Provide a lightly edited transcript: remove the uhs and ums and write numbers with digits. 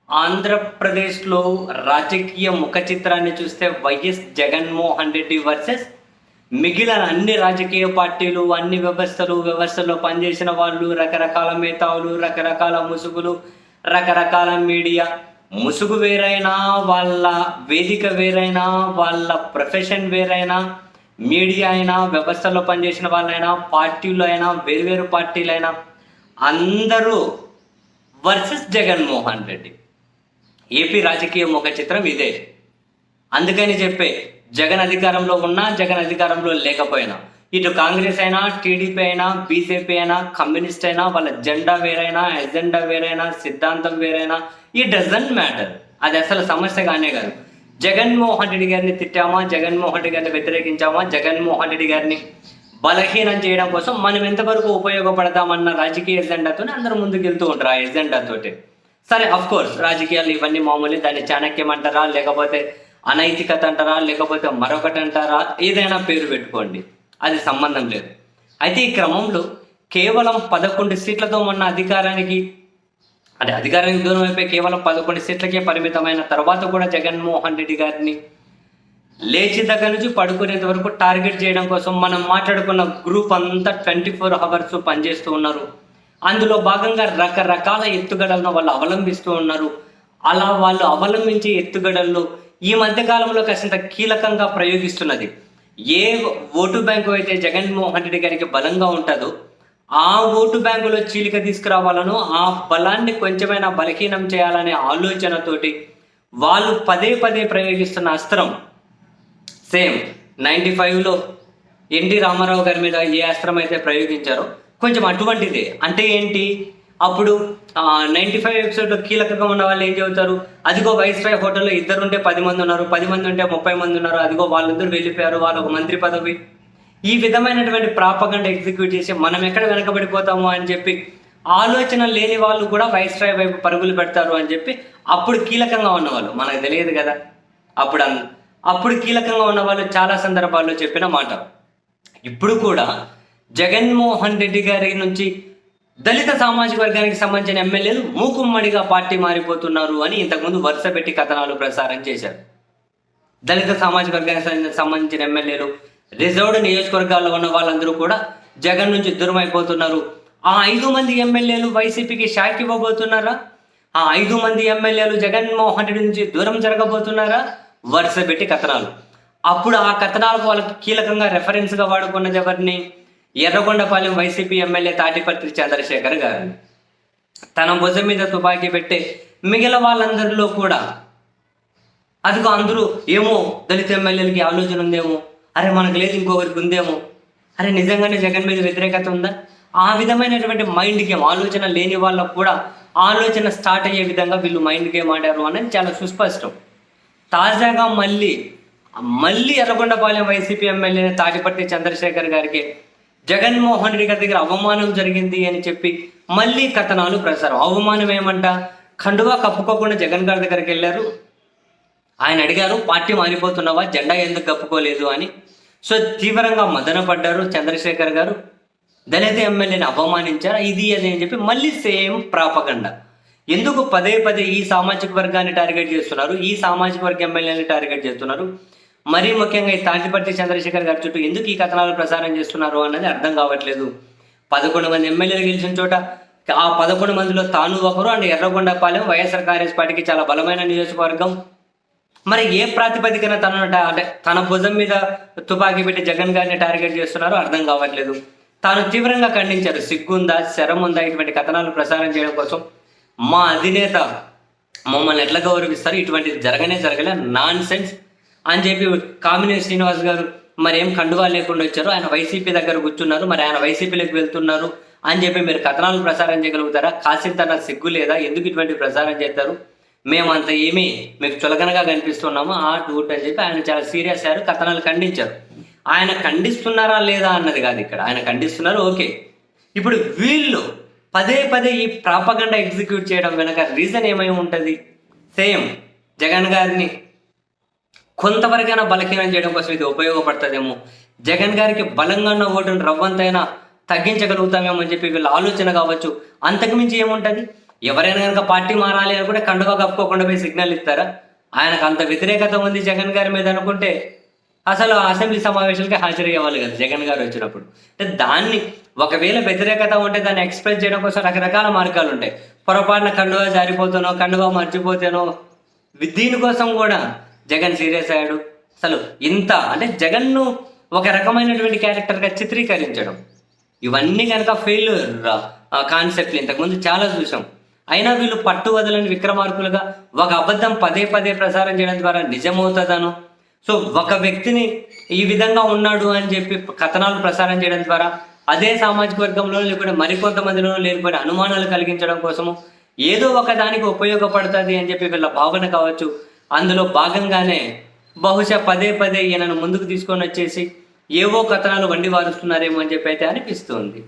ఆంధ్రప్రదేశ్లో రాజకీయ ముఖ చిత్రాన్ని చూస్తే వైఎస్ జగన్మోహన్ రెడ్డి వర్సెస్ మిగిలిన అన్ని రాజకీయ పార్టీలు, అన్ని వ్యవస్థల్లో పనిచేసిన వాళ్ళు, రకరకాల మేధావులు, రకరకాల ముసుగులు, రకరకాల మీడియా. ముసుగు వేరైనా, వాళ్ళ వేదిక వేరైనా, వాళ్ళ ప్రొఫెషన్ వేరైనా, మీడియా అయినా, వ్యవస్థలో పనిచేసిన వాళ్ళైనా, పార్టీలు అయినా, వేరువేరు పార్టీలైనా అందరూ వర్సెస్ జగన్మోహన్ రెడ్డి. ఏపీ రాజకీయ ముఖ చిత్రం ఇదే. అందుకని చెప్పే జగన్ అధికారంలో ఉన్నా, జగన్ అధికారంలో లేకపోయినా, ఇటు కాంగ్రెస్ అయినా, టీడీపీ అయినా, బీజేపీ అయినా, కమ్యూనిస్ట్ అయినా, వాళ్ళ జెండా వేరైనా, ఎజెండా వేరైనా, సిద్ధాంతం వేరైనా, ఈ డజంట్ మ్యాటర్. అది అసలు సమస్య కానే కాదు. జగన్మోహన్ రెడ్డి గారిని తిట్టామా, జగన్మోహన్ రెడ్డి గారిని వ్యతిరేకించామా, జగన్మోహన్ రెడ్డి గారిని బలహీనం చేయడం కోసం మనం ఎంతవరకు ఉపయోగపడతామన్న రాజకీయ ఎజెండాతోనే అందరూ ముందుకు వెళ్తూ ఉంటారు. ఆ ఎజెండాతోటి సరే, అఫ్ కోర్స్ రాజకీయాలు ఇవన్నీ మామూలు. దాన్ని చాణక్యం అంటారా, లేకపోతే అనైతికత అంటారా, లేకపోతే మరొకటి అంటారా, ఏదైనా పేరు పెట్టుకోండి, అది సంబంధం లేదు. అయితే ఈ క్రమంలో కేవలం 11 సీట్లతో మొన్న అధికారానికి దూరం అయిపోయి కేవలం 11 సీట్లకే పరిమితమైన తర్వాత కూడా జగన్మోహన్ రెడ్డి గారిని లేచి దగ్గర నుంచి పడుకునేంత వరకు టార్గెట్ చేయడం కోసం మనం మాట్లాడుకున్న గ్రూప్ అంతా 24 అవర్స్ పనిచేస్తూ ఉన్నారు. అందులో భాగంగా రకరకాల ఎత్తుగడలను వాళ్ళు అవలంబిస్తూ ఉన్నారు. అలా వాళ్ళు అవలంబించే ఎత్తుగడల్లో ఈ మధ్యకాలంలో కాసింత కీలకంగా ప్రయోగిస్తున్నది, ఏ ఓటు బ్యాంకు అయితే జగన్మోహన్ రెడ్డి గారికి బలంగా ఉంటుందో ఆ ఓటు బ్యాంకులో చీలిక తీసుకురావాలను, ఆ బలాన్ని కొంచెమైనా బలహీనం చేయాలనే ఆలోచనతోటి వాళ్ళు పదే పదే ప్రయోగిస్తున్న అస్త్రం సేమ్ 95లో ఎన్టీ రామారావు గారి మీద ఏ అస్త్రం అయితే ప్రయోగించారో కొంచెం అటువంటిదే. అంటే ఏంటి, అప్పుడు 95 ఎపిసోడ్లో కీలకంగా ఉన్న వాళ్ళు ఏం చెబుతారు, అదిగో వైస్రాయ్ హోటల్లో 2 ఉంటే 10 మంది ఉన్నారు, 10 మంది ఉంటే 30 మంది ఉన్నారు, అదిగో వాళ్ళందరూ వెళ్ళిపోయారు, వాళ్ళు ఒక మంత్రి పదవి. ఈ విధమైనటువంటి ప్రాపగండ ఎగ్జిక్యూట్ చేసి మనం ఎక్కడ వెనకబడిపోతాము అని చెప్పి ఆలోచన లేని వాళ్ళు కూడా వైస్రాయ్ వైపు పరుగులు పెడతారు అని చెప్పి అప్పుడు కీలకంగా ఉన్నవాళ్ళు, మనకు తెలియదు కదా, అప్పుడు కీలకంగా ఉన్న వాళ్ళు చాలా సందర్భాల్లో చెప్పిన మాట. ఇప్పుడు కూడా జగన్మోహన్ రెడ్డి గారి నుంచి దళిత సామాజిక వర్గానికి సంబంధించిన ఎమ్మెల్యేలు మూకుమ్మడిగా పార్టీ మారిపోతున్నారు అని ఇంతకుముందు వరుస పెట్టి కథనాలు ప్రసారం చేశారు. దళిత సామాజిక వర్గానికి సంబంధించిన ఎమ్మెల్యేలు, రిజర్వ్డ్ నియోజకవర్గాల్లో ఉన్న వాళ్ళందరూ కూడా జగన్ నుంచి దూరం అయిపోతున్నారు. ఆ 5 మంది ఎమ్మెల్యేలు వైసీపీకి షాక్ ఇవ్వబోతున్నారా? ఆ 5 మంది ఎమ్మెల్యేలు జగన్మోహన్ రెడ్డి నుంచి దూరం జరగబోతున్నారా? వరుస పెట్టి కథనాలు. అప్పుడు ఆ కథనాలకు వాళ్ళకి కీలకంగా రెఫరెన్స్గా వాడుకున్నది ఎవరిని? ఎర్రగొండపాలెం వైసీపీ ఎమ్మెల్యే తాటిపత్రి చంద్రశేఖర్ గారిని. తన భుజం మీద తుపాకీ పెట్టే మిగిలిన వాళ్ళందరిలో కూడా అదిగో అందరూ ఏమో దళిత ఎమ్మెల్యేలకి ఆలోచన ఉందేమో, అరే మనకు లేదు ఇంకొకరికి ఉందేమో, అరే నిజంగానే జగన్ మీద వ్యతిరేకత ఉందా, ఆ విధమైనటువంటి మైండ్ గేమ్, ఆలోచన లేని వాళ్ళకు కూడా ఆలోచన స్టార్ట్ అయ్యే విధంగా వీళ్ళు మైండ్ గేమ్ ఆడారు అనేది చాలా సుస్పష్టం. తాజాగా మళ్ళీ ఎర్రగొండపాలెం వైసీపీ ఎమ్మెల్యే తాటిపత్రి చంద్రశేఖర్ గారికి జగన్మోహన్ రెడ్డి గారి దగ్గర అవమానం జరిగింది అని చెప్పి మళ్ళీ కథనాలు ప్రసారం. అవమానం ఏమంట, కండువా కప్పుకోకుండా జగన్ గారి దగ్గరికి వెళ్ళారు, ఆయన అడిగారు పార్టీ మారిపోతున్నావా, జెండా ఎందుకు కప్పుకోలేదు అని. సో తీవ్రంగా మదనపడ్డారు చంద్రశేఖర్ గారు, దళిత ఎమ్మెల్యేని అవమానించారు, ఇది అది అని చెప్పి మళ్ళీ సేమ్ ప్రాపగండ. ఎందుకు పదే పదే ఈ సామాజిక వర్గాన్ని టార్గెట్ చేస్తున్నారు, ఈ సామాజిక వర్గ ఎమ్మెల్యేని టార్గెట్ చేస్తున్నారు, మరీ ముఖ్యంగా ఈ తాటిపత్రి చంద్రశేఖర్ గారి చుట్టూ ఎందుకు ఈ కథనాలు ప్రసారం చేస్తున్నారు అన్నది అర్థం కావట్లేదు. 11 మంది ఎమ్మెల్యేలు గెలిచిన చోట ఆ 11 మందిలో తాను ఒకరు. అండ్ ఎర్రగొండపాలెం వైఎస్ఆర్ కాంగ్రెస్ పార్టీకి చాలా బలమైన నియోజకవర్గం. మరి ఏ ప్రాతిపదికన తన భుజం మీద తుపాకీ పెట్టి జగన్ గారిని టార్గెట్ చేస్తున్నారో అర్థం కావట్లేదు. తాను తీవ్రంగా ఖండించారు. సిగ్గుందా, శరం ఉందా ఇటువంటి కథనాలు ప్రసారం చేయడం కోసం? మా అధినేత మమ్మల్ని ఎట్లా గౌరవిస్తారు, ఇటువంటిది జరగలే, నాన్ సెన్స్ అని చెప్పి కామినేని శ్రీనివాస్ గారు మరి ఏం కండువా లేకుండా వచ్చారు, ఆయన వైసీపీ దగ్గర కూర్చున్నారు, మరి ఆయన వైసీపీలోకి వెళ్తున్నారు అని చెప్పి మీరు కథనాలు ప్రసారం చేయగలుగుతారా? కాసింత సిగ్గు లేదా? ఎందుకు ఇటువంటి ప్రసారం చేస్తారు? మేమంత ఏమీ మీకు చులకనగా కనిపిస్తున్నాము ఆ టూట్ అని చెప్పి ఆయన చాలా సీరియస్ అయ్యారు, కథనాలు ఖండించారు. ఆయన ఖండిస్తున్నారా లేదా అన్నది కాదు ఇక్కడ, ఆయన ఖండిస్తున్నారు, ఓకే. ఇప్పుడు వీళ్ళు పదే పదే ఈ ప్రాపగండ ఎగ్జిక్యూట్ చేయడం వెనక రీజన్ ఏమై ఉంటుంది? సేమ్ జగన్ గారిని కొంతవరకైనా బలహీనం చేయడం కోసం ఇది ఉపయోగపడుతుందేమో, జగన్ గారికి బలంగా ఉన్న ఓటును రవ్వంతైనా తగ్గించగలుగుతామేమో అని చెప్పి వీళ్ళ ఆలోచన కావచ్చు. అంతకుమించి ఏముంటుంది? ఎవరైనా కనుక పార్టీ మారాలి అనుకుంటే కండువా కప్పుకోకుండా పోయి సిగ్నల్ ఇస్తారా? ఆయనకు అంత వ్యతిరేకత ఉంది జగన్ గారి మీద అనుకుంటే అసలు అసెంబ్లీ సమావేశాలకి హాజరయ్యేవాళ్ళు కదా జగన్ గారు వచ్చినప్పుడు. అంటే దాన్ని ఒకవేళ వ్యతిరేకత ఉంటే దాన్ని ఎక్స్ప్రెస్ చేయడం కోసం రకరకాల మార్గాలు ఉంటాయి. పొరపాటున కండువా జారిపోతానో, కండువా మర్చిపోతానో, దీనికోసం కూడా జగన్ సీరియస్ అయ్యాడు. అసలు ఇంత అంటే జగన్ను ఒక రకమైనటువంటి క్యారెక్టర్గా చిత్రీకరించడం, ఇవన్నీ కనుక ఫెయిల్యూర్ కాన్సెప్ట్లు ఇంతకుముందు చాలా చూసాం. అయినా వీళ్ళు పట్టు వదలని విక్రమార్కులుగా ఒక అబద్ధం పదే పదే ప్రసారం చేయడం ద్వారా నిజమవుతుందను, సో ఒక వ్యక్తిని ఈ విధంగా ఉన్నాడు అని చెప్పి కథనాలు ప్రసారం చేయడం ద్వారా అదే సామాజిక వర్గంలో లేకపోతే మరికొంతమందిలో లేకపోతే అనుమానాలు కలిగించడం కోసము ఏదో ఒక దానికి ఉపయోగపడుతుంది అని చెప్పి వీళ్ళ భావన కావచ్చు. అందులో భాగంగానే బహుశా పదే పదే ఈయనను ముందుకు తీసుకొని వచ్చేసి ఏవో కథనాలు వండి వారుస్తున్నారేమో అని చెప్పి అయితే అనిపిస్తుంది.